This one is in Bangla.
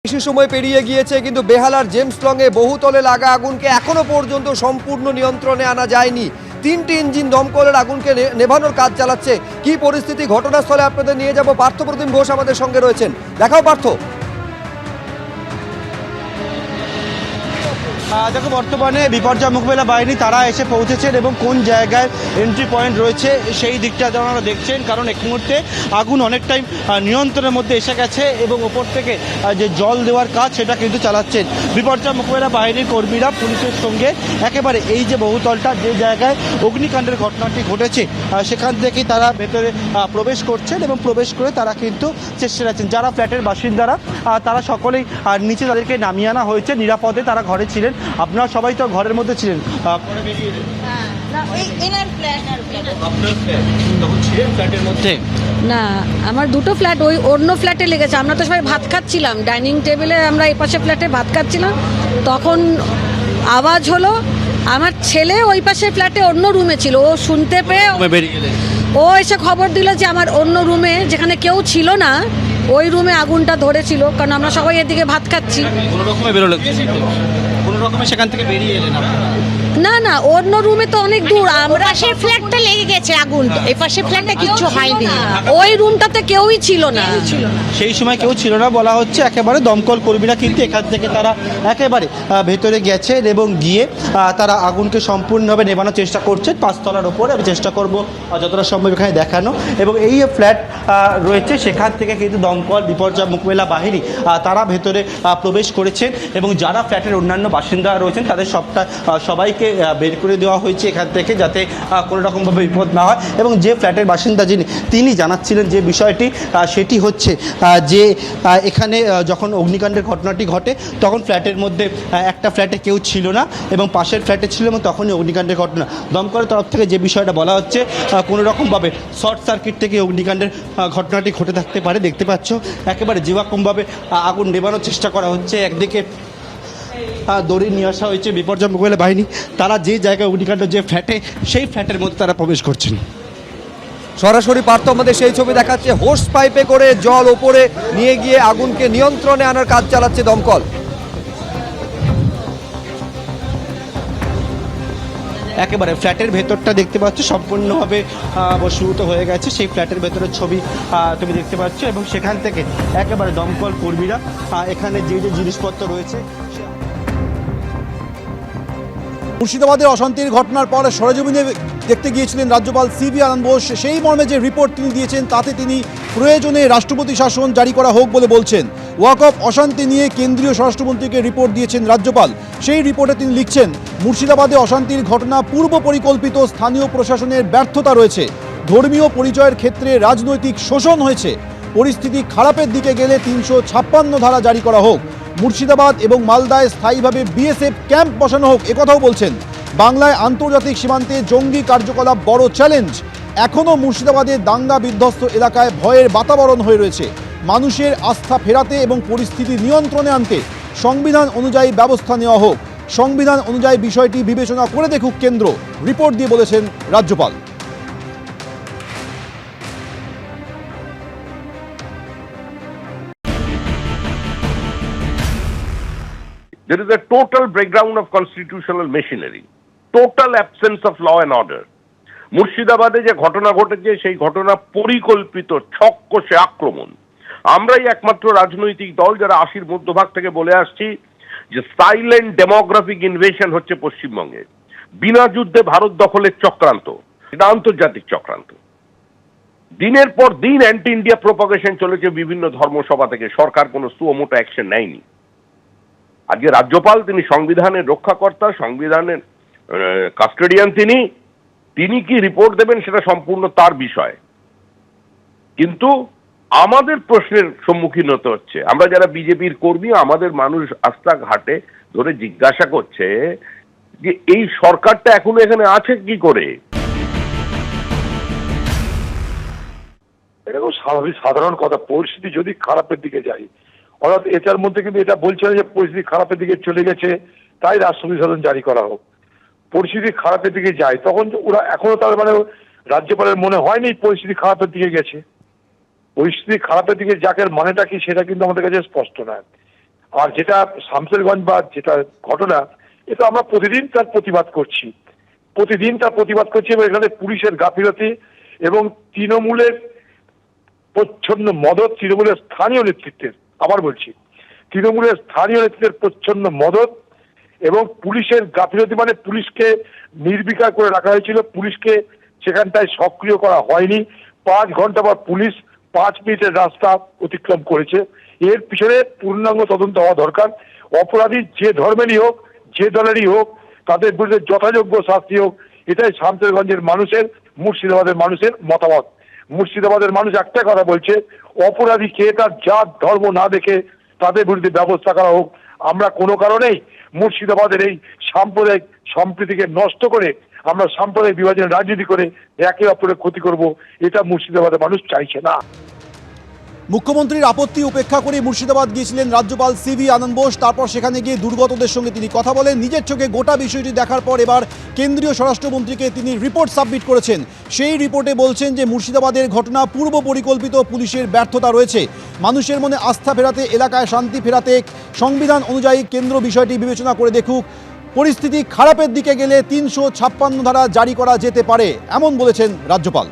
বেশি সময় পেরিয়ে গিয়েছে কিন্তু বেহালার জেমস লংয়ে বহুতলে লাগা আগুনকে এখনো পর্যন্ত সম্পূর্ণ নিয়ন্ত্রণে আনা যায়নি। তিনটি ইঞ্জিন দমকলের আগুনকে নেভানোর কাজ চালাচ্ছে। কি পরিস্থিতি ঘটনাস্থলে আপনাদের নিয়ে যাব। পার্থপ্রতিম ঘোষ আমাদের সঙ্গে রয়েছেন। দেখাও পার্থ। দেখো বর্তমানে বিপর্যয় মোকাবিলা বাহিনী তারা এসে পৌঁছেছেন এবং কোন জায়গায় এন্ট্রি পয়েন্ট রয়েছে সেই দিকটা আপনারা দেখছেন, কারণ এক মুহূর্তে আগুন অনেকটাই নিয়ন্ত্রণের মধ্যে এসে গেছে এবং ওপর থেকে যে জল দেওয়ার কাজ সেটা কিন্তু চালাচ্ছেন বিপর্যয় মোকাবিলা বাহিনীর কর্মীরা পুলিশের সঙ্গে। একেবারে এই যে বহুতলটা যে জায়গায় অগ্নিকাণ্ডের ঘটনাটি ঘটেছে সেখান থেকেই তারা ভেতরে প্রবেশ করছেন এবং প্রবেশ করে তারা কিন্তু চেষ্টা রাখছেন। যারা ফ্ল্যাটের বাসিন্দারা তারা সকলেই নিচে তাদেরকে নামিয়ে আনা হয়েছে, নিরাপদে তারা ঘরে ছিলেন। আপনারা সবাই তো ঘরের মধ্যে ছিলেন, পরে বেরিয়ে এলেন। ফ্ল্যাটের মধ্যে না, আমার দুটো ফ্ল্যাট ওই অন্য ফ্ল্যাটে লেগেছে। আমরা তো সবাই ভাত খাচ্ছিলাম ডাইনিং টেবিলে, আমরা এই পাশে ফ্ল্যাটে ভাত খাচ্ছিলাম, তখন আওয়াজ হলো। আমার ছেলে ওই পাশে ফ্ল্যাটে অন্য রুমে ছিল, ও শুনতে পেয়ে বেরিয়ে এলেন। ও এসে খবর দিল যে আমার অন্য রুমে, যেখানে কেউ ছিল না, ওই রুমে আগুনটা ধরেছিল। কারণ আমরা সবাই এদিকে ভাত খাচ্ছি। কোনো রকমে বেরোলো, কোনো রকমে সেখান থেকে বেরিয়ে এলেন আপনারা? না না, অন্য রুমে তো অনেক দূর। আমরা পাশের ফ্ল্যাটটা লেগে গেছে আগুন, এই পাশের ফ্ল্যাটটা কিচ্ছু হয়নি। ওই রুমটাতে কেউই ছিল না। সেই সময় কেউ ছিল না বলা হচ্ছে। একেবারে দমকল কর্মীরা কিন্তু এখান থেকে তারা একেবারে ভেতরে গেছেন এবং গিয়ে তারা আগুনকে সম্পূর্ণভাবে নেভানোর চেষ্টা করছেন। পাঁচতলার ওপরে আমি চেষ্টা করব যতটা সম্ভব এখানে দেখানো। এবং এই ফ্ল্যাট রয়েছে সেখান থেকে কিন্তু দমকল বিপর্যয় মোকাবিলা বাহিনী তারা ভেতরে প্রবেশ করেছেন এবং যারা ফ্ল্যাটের অন্যান্য বাসিন্দা রয়েছেন তাদের সবাইকে বের করে দেওয়া হয়েছে এখান থেকে, যাতে কোনো রকমভাবে বিপদ না হয়। এবং যে ফ্ল্যাটের বাসিন্দা তিনি জানাচ্ছিলেন যে বিষয়টি, সেটি হচ্ছে যে এখানে যখন অগ্নিকাণ্ডের ঘটনাটি ঘটে তখন ফ্ল্যাটের মধ্যে একটা ফ্ল্যাটে কেউ ছিল না এবং পাশের ফ্ল্যাটে ছিল এবং তখনই অগ্নিকাণ্ডের ঘটনা। দমকলের তরফ থেকে যে বিষয়টা বলা হচ্ছে, কোনো রকমভাবে শর্ট সার্কিট থেকে অগ্নিকাণ্ডের ঘটনাটি ঘটে থাকতে পারে। দেখতে পাচ্ছ একেবারে যেরকমভাবে আগুন নেভানোর চেষ্টা করা হচ্ছে। একদিকে দড়ি নিয়ে আসা হয়েছে বিপর্যয় মোকাবিলা বাহিনী, তারা যে জায়গায় অগ্নিকাণ্ড যে ফ্ল্যাটে, সেই ফ্ল্যাটের মধ্যে তারা প্রবেশ করছেন। সরাসরি পার্থ আমাদের সেই ছবি দেখাচ্ছে। হোস পাইপে করে জল ওপরে নিয়ে গিয়ে আগুনকে নিয়ন্ত্রণে আনার কাজ চালাচ্ছে দমকল। একেবারে ফ্ল্যাটের ভেতরটা দেখতে পাচ্ছ সম্পূর্ণভাবে বশীভূত হয়ে গেছে। সেই ফ্ল্যাটের ভেতরের ছবি তুমি দেখতে পাচ্ছ এবং সেখান থেকে একেবারে দমকল কর্মীরা এখানে যে যে জিনিসপত্র রয়েছে। মুর্শিদাবাদের অশান্তির ঘটনার পর সরেজমিনে দেখতে গিয়েছিলেন রাজ্যপাল সিভি আনন্দ বোস। সেই মর্মে যে রিপোর্ট তিনি দিয়েছেন তাতে তিনি প্রয়োজনে রাষ্ট্রপতি শাসন জারি করা হোক বলে বলছেন। ওয়াকফ অশান্তি নিয়ে কেন্দ্রীয় স্বরাষ্ট্রমন্ত্রীকে রিপোর্ট দিয়েছেন রাজ্যপাল। সেই রিপোর্টে তিনি লিখছেন, মুর্শিদাবাদে অশান্তির ঘটনা পূর্ব পরিকল্পিত, স্থানীয় প্রশাসনের ব্যর্থতা রয়েছে, ধর্মীয় পরিচয়ের ক্ষেত্রে রাজনৈতিক শোষণ হয়েছে, পরিস্থিতি খারাপের দিকে গেলে ৩৫৬ ধারা জারি করা হোক, মুর্শিদাবাদ এবং মালদায় স্থায়ীভাবে বিএসএফ ক্যাম্প বসানো হোক, একথাও বলছেন। বাংলায় আন্তর্জাতিক সীমান্তে জঙ্গি কার্যকলাপ বড় চ্যালেঞ্জ। এখনও মুর্শিদাবাদে দাঙ্গা বিধ্বস্ত এলাকায় ভয়ের বাতাবরণ হয়ে রয়েছে। মানুষের আস্থা ফেরাতে এবং পরিস্থিতি নিয়ন্ত্রণে আনতে সংবিধান অনুযায়ী ব্যবস্থা নেওয়া হোক। সংবিধান অনুযায়ী বিষয়টি বিবেচনা করে দেখুক কেন্দ্র, রিপোর্ট দিয়ে বলেছেন রাজ্যপাল। There is a total breakdown of constitutional machinery, total absence of law and order. মুর্শিদাবাদে যে ঘটনা ঘটেছে সেই ঘটনা পরিকল্পিত ছককষে আক্রমণ। আমরাই একমাত্র রাজনৈতিক দল যারা ৮০ মধ্যভাগ থেকে বলে আসছি যে সাইলেন্ট ডেমোগ্রাফিক ইনভেশন হচ্ছে পশ্চিমবঙ্গে, বিনা যুদ্ধে ভারত দখলের চক্রান্ত, এটা আন্তর্জাতিক চক্রান্ত। দিনের পর দিন অ্যান্টি ইন্ডিয়া প্রোপাগেশন চলেছে বিভিন্ন ধর্মসভা থেকে, সরকার কোনো সুমোটো অ্যাকশন নেয়নি। আজকে রাজ্যপাল তিনি সংবিধানের রক্ষাকর্তা, সংবিধানের কাস্টোডিয়ান, তিনি কি রিপোর্ট দেবেন সেটা সম্পূর্ণ তার বিষয়। কিন্তু আমাদের প্রশ্নের সম্মুখীন হতে হচ্ছে, আমরা যারা বিজেপির কর্মী, আমাদের মানুষ রাস্তাঘাটে ধরে জিজ্ঞাসা করছে যে এই সরকারটা এখনো এখানে আছে কি করে। এটা খুব স্বাভাবিক সাধারণ কথা। পরিস্থিতি যদি খারাপের দিকে যায়, অর্থাৎ এটার মধ্যে কিন্তু এটা বলছে না যে পরিস্থিতি খারাপের দিকে চলে গেছে তাই রাষ্ট্রপতি শাসন জারি করা হোক। পরিস্থিতি খারাপের দিকে যায় তখন ওরা এখনো তার মানে রাজ্যপালের মনে হয়নি পরিস্থিতি খারাপের দিকে গেছে। পরিস্থিতি খারাপের দিকে যাকে মানেটা কি সেটা কিন্তু আমাদের কাছে স্পষ্ট নয়। আর যেটা শামসেরগঞ্জ বা যেটা ঘটনা, এটা আমরা প্রতিদিন তার প্রতিবাদ করছি এবং এখানে পুলিশের গাফিলতি এবং তৃণমূলের প্রচ্ছন্ন মদত, তৃণমূলের স্থানীয় নেতৃত্বের, আবার বলছি তৃণমূলের স্থানীয় নেতৃত্বের প্রচ্ছন্ন মদত এবং পুলিশের গাফিলতি, মানে পুলিশকে নির্বিকার করে রাখা হয়েছিল, পুলিশকে সেখানটায় সক্রিয় করা হয়নি। 5 ঘন্টা পর পুলিশ 5 মিনিটের রাস্তা অতিক্রম করেছে। এর পিছনে পূর্ণাঙ্গ তদন্ত হওয়া দরকার। অপরাধী যে ধর্মেরই হোক, যে দলেরই হোক, তাদের বিরুদ্ধে যথাযোগ্য শাস্তি হোক, এটাই শামসেরগঞ্জের মানুষের, মুর্শিদাবাদের মানুষের মতামত। মুর্শিদাবাদের মানুষ একটা কথা বলছে, অপরাধীকে তার জাত ধর্ম না দেখে তাদের বিরুদ্ধে ব্যবস্থা করা হোক। আমরা কোনো কারণেই মুর্শিদাবাদের এই সাম্প্রদায়িক সম্প্রীতিকে নষ্ট করে, আমরা সাম্প্রদায়িক বিভাজনের রাজনীতি করে একে অপরের ক্ষতি করব, এটা মুর্শিদাবাদের মানুষ চাইছে না। মুখ্যমন্ত্রীর আপত্তি উপেক্ষা করে মুর্শিদাবাদ গিয়েছিলেন রাজ্যপাল সিভি আনন্দ বোস। তারপর সেখানে গিয়ে দুর্গতদের সঙ্গে তিনি কথা বলেন। নিজের চোখে গোটা বিষয়টি দেখার পর এবার কেন্দ্রীয় স্বরাষ্ট্রমন্ত্রীকে তিনি রিপোর্ট সাবমিট করেছেন। সেই রিপোর্টে বলছেন যে মুর্শিদাবাদের ঘটনা পূর্ব পরিকল্পিত পুলিশের ব্যর্থতা রয়েছে। মানুষের মনে আস্থা ফেরাতে, এলাকায় শান্তি ফেরাতে সংবিধান অনুযায়ী কেন্দ্র বিষয়টি বিবেচনা করে দেখুক। পরিস্থিতি খারাপের দিকে গেলে 356 ধারা জারি করা যেতে পারে, এমন বলেছেন রাজ্যপাল।